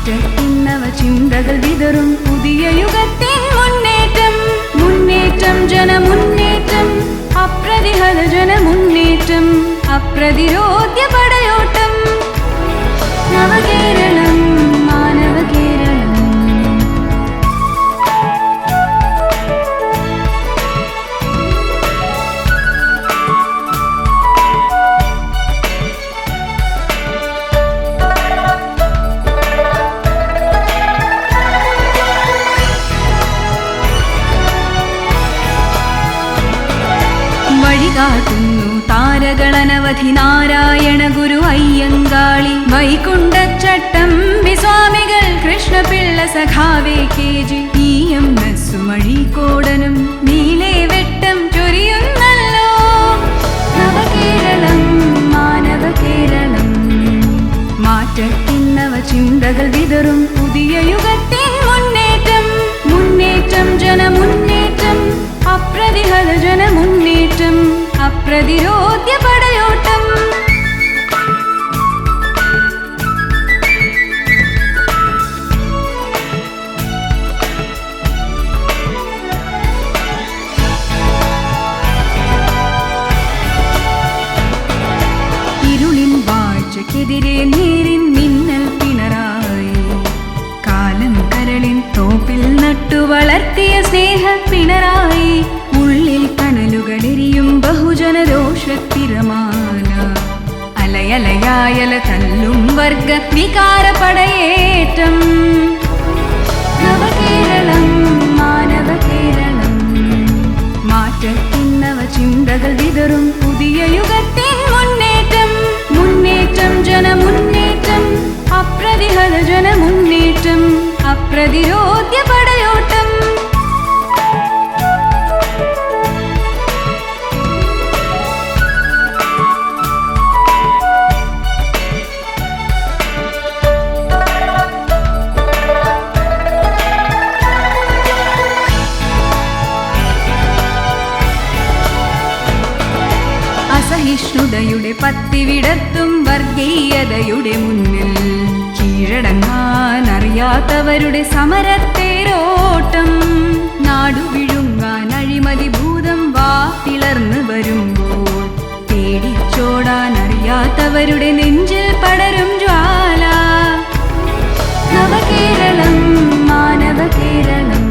മാറ്റത്തിന്നവ ചിന്തകൾ വിതറും പുതിയ യുഗത്തിൻ മുന്നേറ്റം. മുന്നേറ്റം ജനമുന്നേറ്റം, അപ്രതിഹത ജനമുന്നേറ്റം, അപ്രതിരോധ്യ പടയോട്ടം. നവകേരളം മാനവകേരളം. വഴികാട്ടുന്നു താരകളനവധി നാരായണ ഗുരു അയ്യങ്കാളി, വൈകുണ്ഠച്ചട്ടം സ്വാമികൾ, കൃഷ്ണപിള്ള സഖാവേ KG, EMS മഴീക്കോടനും നീലേ വെട്ടം ചൊരിയുന്നല്ലോ. നവകേരളം മാനവകേരളം. മാറ്റത്തിന്നവ ചിന്തകൾ വിതറും പുതിയ യുഗത്തിൻ മുന്നേറ്റം. മുന്നേറ്റം ജനമുന്നേറ്റം, അപ്രതിഹത ജനമുന്നേറ്റം, അപ്രതിരോധ്യ പടയോട്ടം. ഇരുളിൻ വാഴ്ചക്കെതിരെ നേരിൻ മിന്നൽ പിണറായി, കാലം കരളിൻ തോപ്പിൽ നട്ടു വളർത്തിയ സ്നേഹ പിണറായി. ഉള്ളിൽ കനലുകളെരിയും ബഹുജനരോഷത്തിരമാല, അലയലയായല തല്ലും വർഗ വികാരപടയേറ്റം. നവകേരളം മാനവകേരളം. മാറ്റത്തിന്നവ ചിന്തകൾ വിതറും പുതിയ യുഗത്തിൻ മുന്നേറ്റം. മുന്നേറ്റം ജനമുന്നേറ്റം, അപ്രതിഹത ജനമുന്നേറ്റം, അപ്രതിരോധ്യ പടയോട്ടം. അസഹിഷ്ണുതയുടെ പത്തിവിടർത്തും വർഗീയതയുടെ മുന്നിൽ കീഴടങ്ങാൻ അറിയാത്തവരുടെ സമരത്തേരോട്ടം. നാടു വിഴുങ്ങാൻ അഴിമതി ഭൂതം വാപ്പിളർന്നു വരുമ്പോൾ പേടിച്ചോടാൻ അറിയാത്തവരുടെ നെഞ്ചിൽ പടരും ജ്വാല. നവകേരളം മാനവകേരളം.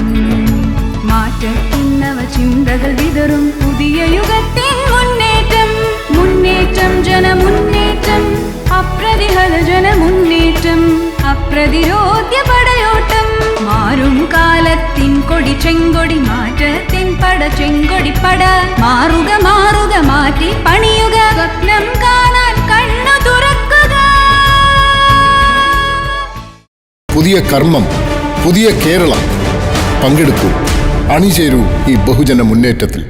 മാറ്റത്തിന്നവ ചിന്തകൾ വിതറും പുതിയ യുഗത്തിൻ മുന്നേറ്റം. മുന്നേറ്റം ജനമുന്നേറ്റം, അപ്രതിഹത ജനമുന്നേറ്റം, അപ്രതിരോധ്യ പടയോട്ടം. മാറും കാലത്തിൻ കൊടി ചെങ്കൊടി, മാറ്റത്തിൻ പട ചെങ്കൊടി പട. മാറുക മാറുക മാറ്റി പണിയുക, സ്വപ്നം കാണാൻ കണ്ണു തുറക്കുക. പുതിയ കർമ്മം, പുതിയ കേരളം. പങ്കെടുക്കൂ, അണിചേരൂ ഈ ബഹുജന മുന്നേറ്റത്തിൽ.